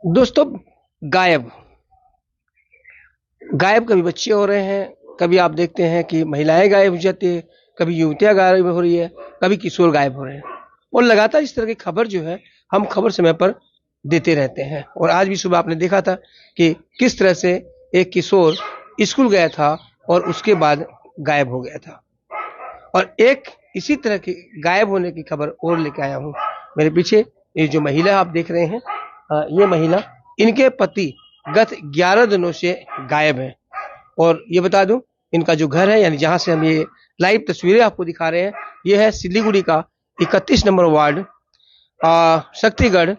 दोस्तों, गायब गायब कभी बच्चे हो रहे हैं, कभी आप देखते हैं कि महिलाएं गायब हो जाती है, कभी युवतियां गायब हो रही है, कभी किशोर गायब हो रहे हैं। और लगातार इस तरह की खबर जो है, हम खबर समय पर देते रहते हैं। और आज भी सुबह आपने देखा था कि किस तरह से एक किशोर स्कूल गया था और उसके बाद गायब हो गया था। और एक इसी तरह की गायब होने की खबर और लेके आया हूँ। मेरे पीछे ये जो महिला आप देख रहे हैं, ये महिला, इनके पति गत 11 दिनों से गायब हैं। और ये बता दूं, इनका जो घर है, यानी जहां से हम ये लाइव तस्वीरें आपको दिखा रहे हैं, ये है सिलीगुड़ी का 31 number ward, Shaktigarh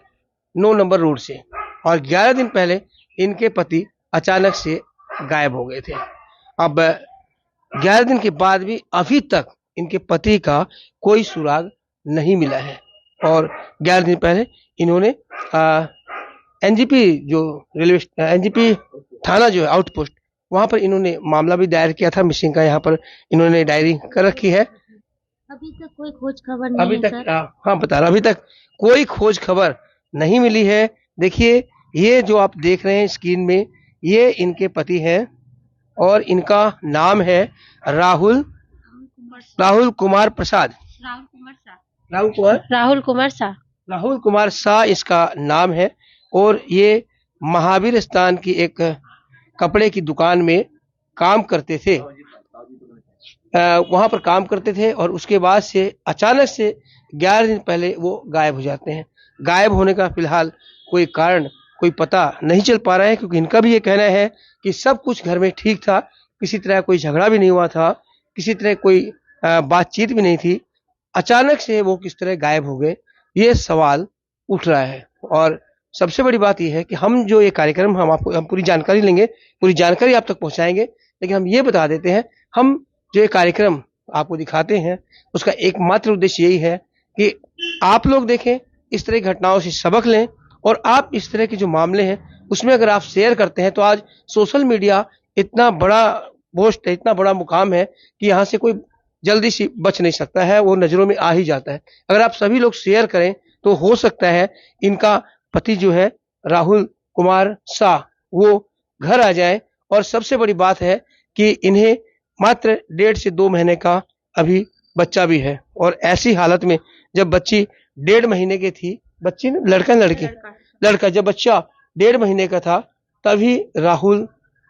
9 number road से। और 11 दिन पहले इनके पति अचानक से गायब हो गए थे। अब 11 दिन के बाद भी अभी तक इनके पति का कोई सुराग नहीं मिला है। और 11 दिन पहले इन्होंने एनजीपी जो रेलवे एनजीपी थाना जो है आउटपोस्ट, वहां पर इन्होंने मामला भी दायर किया था मिसिंग का। यहाँ पर इन्होंने डायरी कर रखी है। अभी तक कोई खोज खबर नहीं अभी है तक सर। हाँ बता रहा, अभी तक कोई खोज खबर नहीं मिली है। देखिए, ये जो आप देख रहे हैं स्क्रीन में, ये इनके पति हैं और इनका नाम है राहुल राहुल कुमार प्रसाद। राहुल कुमार शाह। राहुल कुमार राहुल कुमार शाह। राहुल कुमार शाह इसका नाम है। और ये महावीर स्थान की एक कपड़े की दुकान में काम करते थे, वहां पर काम करते थे। और उसके बाद से अचानक से 11 दिन पहले वो गायब हो जाते हैं। गायब होने का फिलहाल कोई कारण, कोई पता नहीं चल पा रहा है, क्योंकि इनका भी ये कहना है कि सब कुछ घर में ठीक था, किसी तरह कोई झगड़ा भी नहीं हुआ था, किसी तरह कोई बातचीत भी नहीं थी। अचानक से वो किस तरह गायब हो गए, ये सवाल उठ रहा है। और सबसे बड़ी बात यह है कि हम जो ये कार्यक्रम, हम पूरी जानकारी लेंगे, पूरी जानकारी आप तक पहुंचाएंगे। लेकिन हम ये बता देते हैं, हम जो ये कार्यक्रम आपको दिखाते हैं, उसका एकमात्र उद्देश्य यही है कि आप लोग देखें, इस तरह की घटनाओं से सबक लें। और आप इस तरह के जो मामले हैं, उसमें अगर आप शेयर करते हैं, तो आज सोशल मीडिया इतना बड़ा पोस्ट है, इतना बड़ा मुकाम है कि यहाँ से कोई जल्दी से बच नहीं सकता है, वो नजरों में आ ही जाता है। अगर आप सभी लोग शेयर करें, तो हो सकता है इनका पति जो है राहुल कुमार शाह, वो घर आ जाए। और सबसे बड़ी बात है कि इन्हें मात्र 1.5 से 2 महीने का अभी बच्चा भी है। और ऐसी हालत में, जब बच्ची 1.5 महीने की थी, बच्ची ना, लड़का लड़की, लड़का, जब बच्चा 1.5 महीने का था, तभी राहुल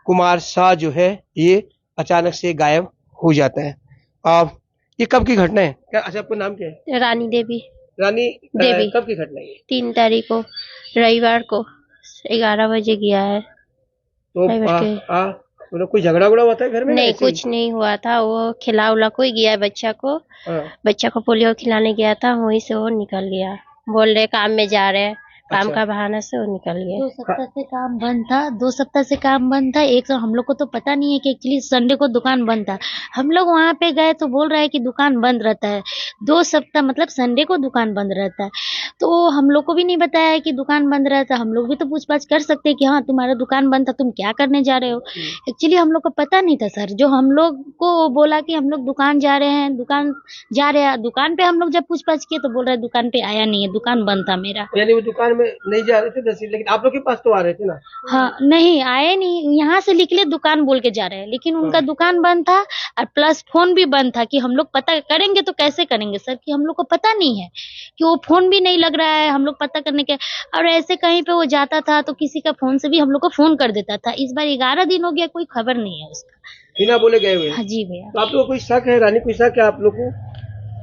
कुमार शाह जो है ये अचानक से गायब हो जाता है। अब ये कब की घटना है? क्या, अच्छा, आपका नाम क्या है? रानी देवी। रानी देवी। कब की घटना है ये? 3 तारीख को, रविवार को 11 बजे गया है। तो रविवार के मतलब कोई झगड़ा उगड़ा हुआ था घर में? नहीं, ऐसे ही? कुछ नहीं हुआ था। वो खिला उला कोई गया है बच्चा को। हाँ। बच्चा को पोलियो खिलाने गया था, वहीं से वो निकल गया। बोल रहे काम में जा रहे हैं, काम अच्छा। का बहाना से वो निकल गया। 2 सप्ताह से काम बंद था। 2 सप्ताह से काम बंद था। एक तो हम लोग को तो पता नहीं है कि एक्चुअली संडे को दुकान बंद था। हम लोग वहां पे गए तो बोल रहा है कि दुकान बंद रहता है। 2 सप्ताह मतलब संडे को दुकान बंद रहता है। तो हम लोग को भी नहीं बताया है कि दुकान बंद रहता है। हम लोग भी तो पूछताछ कर सकते हैं कि हाँ, तुम्हारा दुकान बंद था, तुम क्या करने जा रहे हो। एक्चुअली हम लोग को पता नहीं था सर। जो हम लोग को बोला कि हम लोग दुकान जा रहे हैं, दुकान जा रहे हैं, दुकान पे हम लोग जब पूछताछ किए तो बोल रहे दुकान पे आया नहीं है, दुकान बंद था मेरा। यानी वो दुकान में नहीं जा रहे थे दरअसल, लेकिन आप लोग के पास तो आ रहे थे ना? हाँ, नहीं आए नहीं। यहाँ से निकले दुकान बोल के जा रहे हैं, लेकिन उनका दुकान बंद था और प्लस फोन भी बंद था। कि हम लोग पता करेंगे तो कैसे करेंगे सर, कि हम लोग को पता नहीं है कि वो फोन भी नहीं लग रहा है हम लोग पता करने के। और ऐसे कहीं पे वो जाता था तो किसी का फोन से भी हम लोग को फोन कर देता था। इस बार 11 दिन हो गया, कोई खबर नहीं है उसका। बिना बोले गए हुए? हाँ जी भैया। तो आप लोग को कोई शक है रानी, कोई शक है आप लोग को?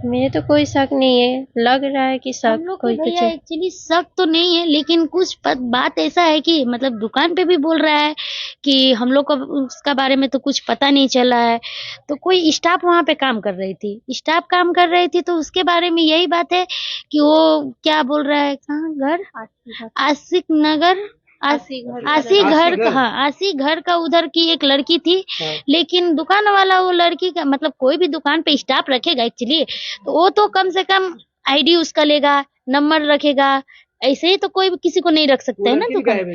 मेरे तो कोई शक नहीं है, लग रहा है कि हम शक लोग को कोई भैया कुछ। एक्चुअली शक तो नहीं है, लेकिन कुछ बात ऐसा है कि मतलब दुकान पे भी बोल रहा है कि हम लोग को उसका बारे में तो कुछ पता नहीं चला है। तो कोई स्टाफ वहाँ पे काम कर रही थी, स्टाफ काम कर रही थी, तो उसके बारे में यही बात है कि वो क्या बोल रहा है, कहाँ घर, आशिक नगर, आसी घर का, हाँ आसी घर का उधर की एक लड़की थी। हाँ। लेकिन दुकान वाला वो लड़की का मतलब कोई भी दुकान पे स्टाफ रखेगा एक्चुअली, तो वो तो कम से कम आईडी उसका लेगा, नंबर रखेगा। ऐसे ही तो कोई भी किसी को नहीं रख सकते है ना दुकान।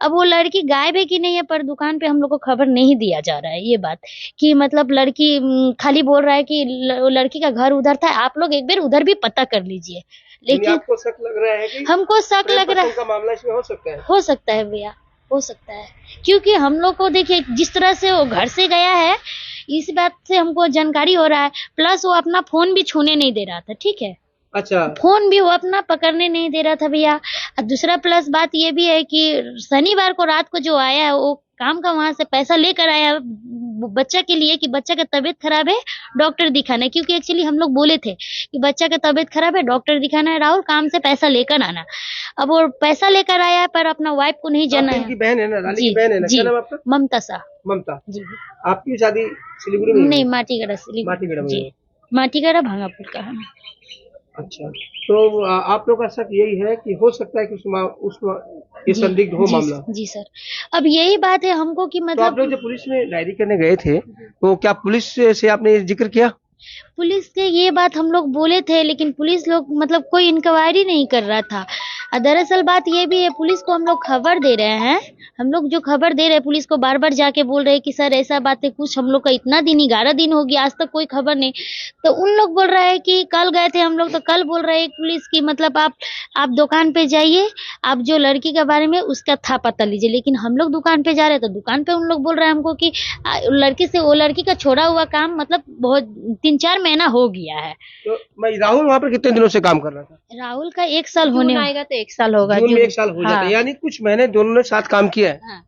अब वो लड़की गायब है कि नहीं है, पर दुकान पे हम लोग को खबर नहीं दिया जा रहा है ये बात कि मतलब लड़की खाली बोल रहा है कि लड़की का घर उधर था, आप लोग एक बार उधर भी पता कर लीजिए। लेकिन आपको शक लग रहा है कि हमको शक प्रेम लग रहा पसंद का मामला इसमें हो सकता है? हो सकता है भैया, हो सकता है, क्योंकि हम लोग को देखिए जिस तरह से वो घर से गया है इस बात से हमको जानकारी हो रहा है, प्लस वो अपना फोन भी छूने नहीं दे रहा था, ठीक है, अच्छा, फोन भी वो अपना पकड़ने नहीं दे रहा था भैया। और दूसरा प्लस बात ये भी है कि शनिवार को रात को जो आया है वो काम का वहां से पैसा लेकर आया बच्चा के लिए कि बच्चा का तबीयत खराब है, डॉक्टर दिखाना है, क्योंकि एक्चुअली हम लोग बोले थे कि बच्चा का तबीयत खराब है, डॉक्टर दिखाना है, राहुल काम से पैसा लेकर आना। अब वो पैसा लेकर आया है पर अपना वाइफ को नहीं जाना इनकी है। बहन है ना, रानी जी की बहन है ना, जी, क्या नाम आपका? ममता शाह। ममता। जी आपकी शादी सिलीगुड़ी में ही नहीं, हुई? माटीगढ़ से। माटीगढ़ में जी, हुई। माटीगढ़ भांगापुर का है। अच्छा, तो आप लोग का शक यही है कि हो सकता है कि ये जी संदिग्ध हो जी मामला। जी सर, अब यही बात है हमको कि तो आप मतलब लोग जब पुलिस में डायरी करने गए थे तो क्या पुलिस से आपने जिक्र किया? पुलिस के ये बात हम लोग बोले थे, लेकिन पुलिस लोग मतलब कोई इंक्वायरी नहीं कर रहा था। दरअसल बात ये भी है, पुलिस को हम लोग खबर दे रहे हैं, हम लोग जो खबर दे रहे हैं पुलिस को बार बार जाके बोल रहे हैं कि सर ऐसा बात है, कुछ हम लोग का इतना दिन 11 दिन हो गया आज तक कोई खबर नहीं। तो उन लोग बोल रहा है कि कल गए थे हम लोग, तो कल बोल रहे हैं पुलिस की मतलब आप दुकान पे जाइए, आप जो लड़की के बारे में उसका था पता लीजिए। लेकिन हम लोग दुकान पे जा रहे हैं तो दुकान पे उन लोग बोल रहे हैं हमको कि लड़की से वो लड़की का छोड़ा हुआ काम मतलब बहुत 3-4 महीना हो गया है। तो मैं राहुल वहाँ पर कितने दिनों से काम कर रहा था? राहुल का 1 साल होने आएगा तो 1 साल होगा। जून में 1 साल हो जाता है, हाँ। यानी कुछ महीने दोनों ने साथ काम किया है। हाँ।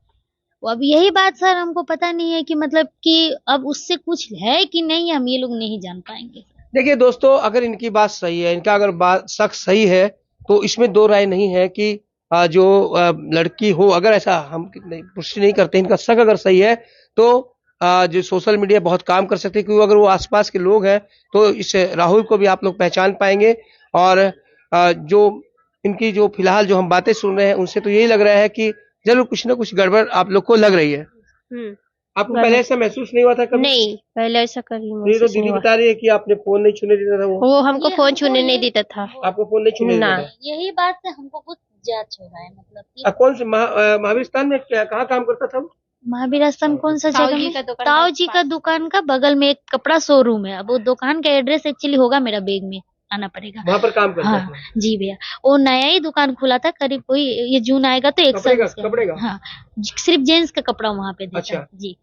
वो अब यही बात सर हमको पता नहीं है कि मतलब कि अब उससे कुछ है कि नहीं, हम ये लोग नहीं जान पाएंगे। देखिए दोस्तों, अगर इनकी बात सही है, इनका अगर बात शक सही है तो इसमें दो राय नहीं है कि जो लड़की हो, अगर ऐसा हम पुष्टि नहीं करते, इनका शक अगर सही है तो जो सोशल मीडिया बहुत काम कर सकती है, क्योंकि अगर वो आसपास के लोग हैं तो इस राहुल को भी आप लोग पहचान पाएंगे। और जो इनकी जो फिलहाल जो हम बातें सुन रहे हैं उनसे तो यही लग रहा है कि जरूर कुछ ना कुछ गड़बड़ आप लोग को लग रही है। आपको पहले ऐसा महसूस नहीं हुआ था कभी? नहीं, पहले ऐसा कभी ये तो महसूस नहीं दीदी हुआ। बता रही है कि आपने फोन नहीं छूने देता था, वो हमको ये फोन हमको छूने नहीं ये- देता था। आपको फोन नहीं छूने ना। देता था। यही बात से हमको कुछ जांच हो रहा है, मतलब कि कौन से महावीर स्थान में कहाँ काम करता था वो? महावीर स्थान कौन सा ताऊ जगह जी में? का दुकान ताऊ के जी का दुकान का बगल में एक कपड़ा शोरूम है। अब वो दुकान का एड्रेस एक्चुअली होगा मेरा बैग में आना पड़ेगा। वहाँ पर काम करता हाँ था। जी भैया, वो नया ही दुकान खुला था, करीब कोई ये जून आएगा तो 1 साल कपड़े का? हाँ, सिर्फ जेंट्स का कपड़ा वहाँ पे देता अच्छा। है जी।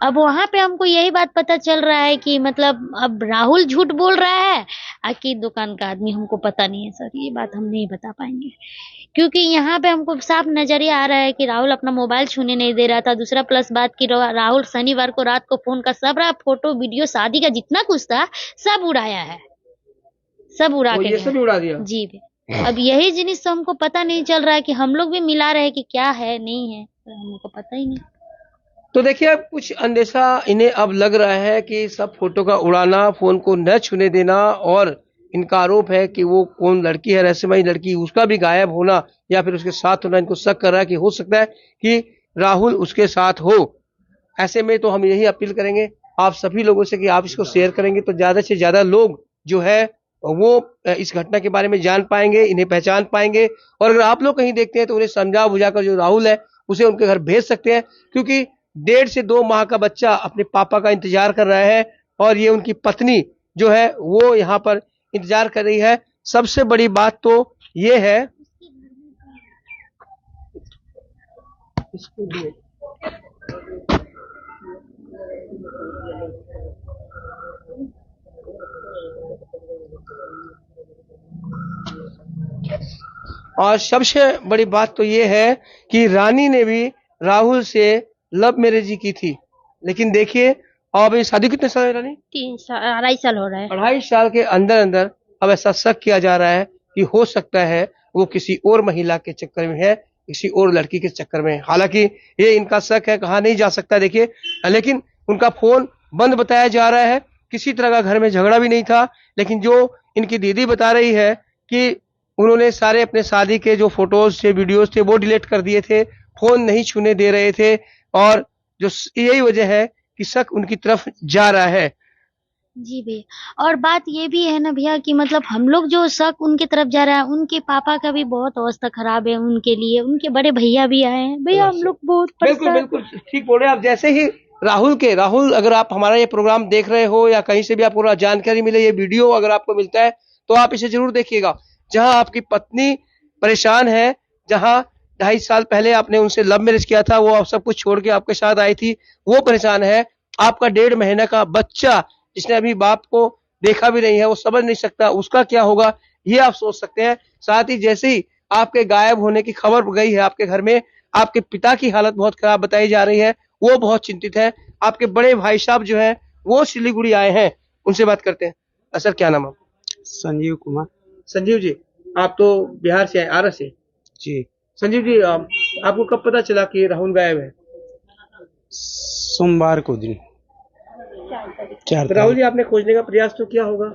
अब वहाँ पे हमको यही बात पता चल रहा है कि मतलब अब राहुल झूठ बोल रहा है कि दुकान का आदमी, हमको पता नहीं है सर, ये बात हम नहीं बता पाएंगे, क्योंकि यहाँ पे हमको साफ नजरिया आ रहा है कि राहुल अपना मोबाइल छूने नहीं दे रहा था। दूसरा प्लस बात की राहुल शनिवार को रात को फोन का सब रहा, फोटो वीडियो शादी का जितना कुछ था सब उड़ाया है, सब उड़ा के ये सब उड़ा दिया। जी भैया। अब यही जिनिस तो हमको पता नहीं चल रहा है कि हम लोग भी मिला रहे हैं कि क्या है नहीं है, तो हमको पता ही नहीं। तो देखिए, कुछ अंदेशा इन्हें अब लग रहा है कि सब फोटो का उड़ाना, फोन को न छूने देना, और इनका आरोप है कि वो कौन लड़की है, रहस्यमयी लड़की, उसका भी गायब होना या फिर उसके साथ होना, इनको शक कर रहा है कि हो सकता है कि राहुल उसके साथ हो। ऐसे में तो हम यही अपील करेंगे आप सभी लोगों से कि आप इसको शेयर करेंगे तो ज्यादा से ज्यादा लोग जो है वो इस घटना के बारे में जान पाएंगे, इन्हें पहचान पाएंगे। और अगर आप लोग कहीं देखते हैं तो उन्हें समझा बुझाकर जो राहुल है उसे उनके घर भेज सकते हैं, क्योंकि 1.5 से 2 माह का बच्चा अपने पापा का इंतजार कर रहा है और ये उनकी पत्नी जो है वो यहाँ पर इंतजार कर रही है। सबसे बड़ी बात तो ये है और सबसे बड़ी बात तो ये है कि रानी ने भी राहुल से लव मैरिज की थी, लेकिन देखिए अब ये शादी कितने साल है रानी? 3 साल 2.5 साल हो रहा है। 2.5 साल के अंदर अंदर अब ऐसा शक किया जा रहा है कि हो सकता है वो किसी और महिला के चक्कर में है, किसी और लड़की के चक्कर में है। हालांकि ये इनका शक है, कहा नहीं जा सकता देखिए, लेकिन उनका फोन बंद बताया जा रहा है, किसी तरह का घर में झगड़ा भी नहीं था। लेकिन जो इनकी दीदी बता रही है कि उन्होंने सारे अपने शादी के जो फोटोज थे, वीडियोज थे, वो डिलीट कर दिए थे, फोन नहीं छूने दे रहे थे, और जो यही वजह है कि शक उनकी तरफ जा रहा है। जी भैया, और बात ये भी है ना भैया कि मतलब हम लोग जो शक उनकी तरफ जा रहा है, उनके पापा का भी बहुत अवस्था खराब है, उनके लिए उनके बड़े भैया भी आए हैं भैया, हम लोग बहुत बिल्कुल बिल्कुल ठीक बोल रहे हैं आप। जैसे ही राहुल अगर आप हमारा ये प्रोग्राम देख रहे हो या कहीं से भी आपको जानकारी मिले, ये वीडियो अगर आपको मिलता है तो आप इसे जरूर देखिएगा। जहां आपकी पत्नी परेशान है, जहां 2.5 साल पहले आपने उनसे लव मैरिज किया था, वो सब कुछ छोड़ के आपके साथ आई थी, वो परेशान है। आपका 1.5 महीने का बच्चा जिसने अभी बाप को देखा भी नहीं है, वो समझ नहीं सकता उसका क्या होगा, ये आप सोच सकते हैं। साथ ही जैसे ही आपके गायब होने की खबर गई है आपके घर में, आपके पिता की हालत बहुत खराब बताई जा रही है, वो बहुत चिंतित है। आपके बड़े भाई साहब जो है वो सिलीगुड़ी आए हैं, उनसे बात करते हैं। सर क्या नाम है आपका? संजीव कुमार। संजीव जी, आप तो बिहार से आए, आरा से। जी, संजीव जी, आपको कब पता चला कि राहुल गायब है? सोमवार को दिन 4 तो राहुल तारीख। जी, आपने खोजने का प्रयास तो किया होगा?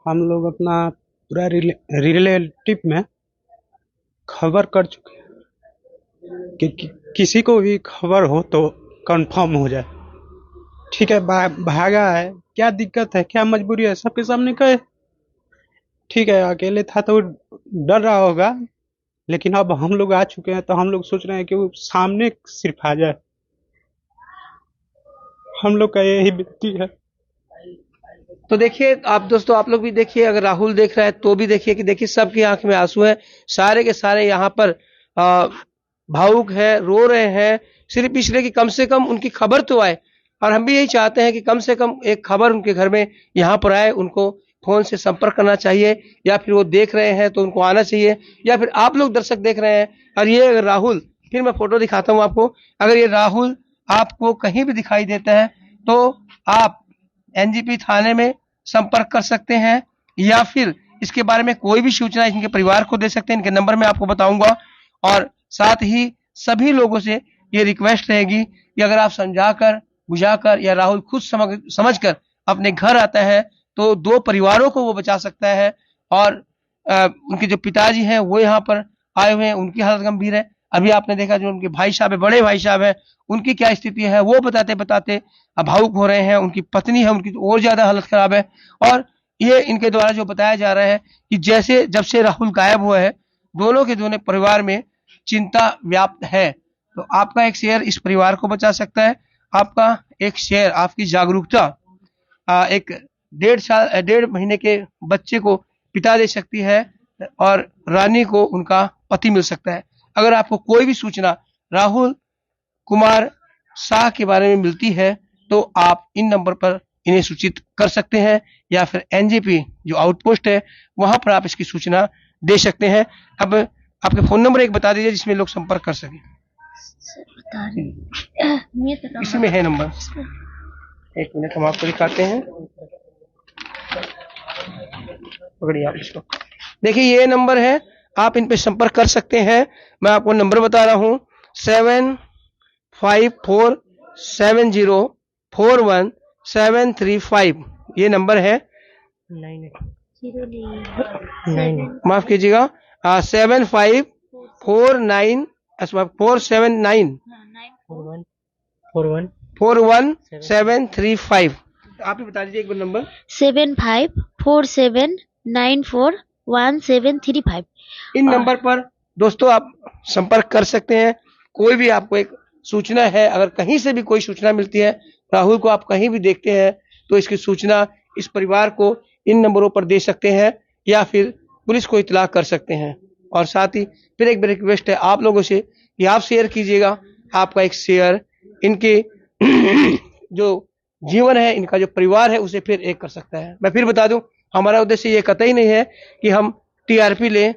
हम लोग अपना पूरा रिलेटिव में खबर कर चुके हैं कि किसी को भी खबर हो तो कंफर्म हो जाए। ठीक है, भागा है, क्या दिक्कत है, क्या मजबूरी है, सबके सामने कहे। ठीक है, अकेले था तो डर रहा होगा, लेकिन अब हम लोग आ चुके हैं तो हम लोग सोच रहे हैं कि वो सामने सिर्फ आ जाए। हम लोग का यही विनती है। तो देखिए आप दोस्तों, आप लोग भी देखिए, अगर राहुल देख रहा है तो भी देखिए कि देखिए सबकी आंख में आंसू है, सारे के सारे यहाँ पर भावुक है, रो रहे हैं, सिर्फ इसलिए कि कम से कम उनकी खबर तो आए। और हम भी यही चाहते हैं कि कम से कम एक खबर उनके घर में यहाँ पर आए, उनको फोन से संपर्क करना चाहिए, या फिर वो देख रहे हैं तो उनको आना चाहिए, या फिर आप लोग दर्शक देख रहे हैं और ये अगर राहुल, फिर मैं फोटो दिखाता हूँ आपको, अगर ये राहुल आपको कहीं भी दिखाई देता है तो आप एनजीपी थाने में संपर्क कर सकते हैं, या फिर इसके बारे में कोई भी सूचना इनके परिवार को दे सकते हैं। इनके नंबर मैं आपको बताऊंगा। और साथ ही सभी लोगों से ये रिक्वेस्ट रहेगी कि अगर आप समझाकर बुझाकर या राहुल खुद समझकर अपने घर आता है तो 2 परिवारों को वो बचा सकता है। और उनके जो पिताजी हैं वो यहाँ पर आए हुए हैं, उनकी हालत गंभीर है। अभी आपने देखा जो उनके भाई साहब है, बड़े भाई साहब है, उनकी क्या स्थिति है वो बताते बताते भावुक हो रहे हैं। उनकी पत्नी है, उनकी तो और ज्यादा हालत खराब है। और ये इनके द्वारा जो बताया जा रहा है कि जैसे जब से राहुल गायब हुआ है, दोनों के दोनों परिवार में चिंता व्याप्त है। तो आपका एक शेयर इस परिवार को बचा सकता है, आपका एक शेयर, आपकी जागरूकता एक 1.5 महीने के बच्चे को पिता दे सकती है, और रानी को उनका पति मिल सकता है। अगर आपको कोई भी सूचना राहुल कुमार शाह के बारे में मिलती है तो आप इन नंबर पर इन्हें सूचित कर सकते हैं, या फिर एनजीपी जो आउटपोस्ट है वहां पर आप इसकी सूचना दे सकते हैं। अब आपके फोन नंबर एक बता दीजिए जिसमें लोग संपर्क कर सकें। इसी में है नंबर, एक मिनट हम आपको दिखाते हैं। पकड़िए आप इसको, देखिए ये नंबर है, आप इन पे संपर्क कर सकते हैं। मैं आपको नंबर बता रहा हूँ, 7547041735, ये नंबर है। 9 माफ कीजिएगा, 41735 आप ही बता दीजिए एक बार नंबर। 7547941735। इन नंबर पर दोस्तों आप संपर्क कर सकते हैं। कोई भी आपको एक सूचना है, अगर कहीं से भी कोई सूचना मिलती है, राहुल को आप कहीं भी देखते हैं तो इसकी सूचना इस परिवार को इन नंबरों पर दे सकते हैं, या फिर पुलिस को इत्तला कर सकते हैं। और साथ ही फिर एक रिक्वेस्ट है आप लोगों से कि आप शेयर कीजिएगा, आपका एक शेयर इनके जो जीवन है, इनका जो परिवार है उसे फिर एक कर सकता है। मैं फिर बता दूं, हमारा उद्देश्य ये कतई नहीं है कि हम टीआरपी लें,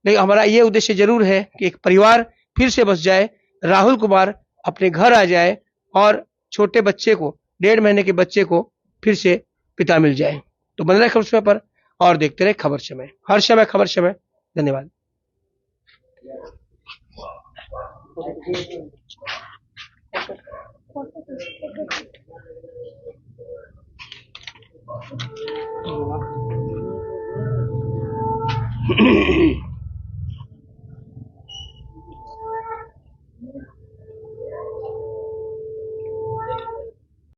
लेकिन हमारा ये उद्देश्य जरूर है कि एक परिवार फिर से बस जाए, राहुल कुमार अपने घर आ जाए, और छोटे बच्चे को, 1.5 महीने के बच्चे को फिर से पिता मिल जाए। तो बन रहे खबर समय पर और देखते रहे खबर समय, हर समय खबर समय। धन्यवाद।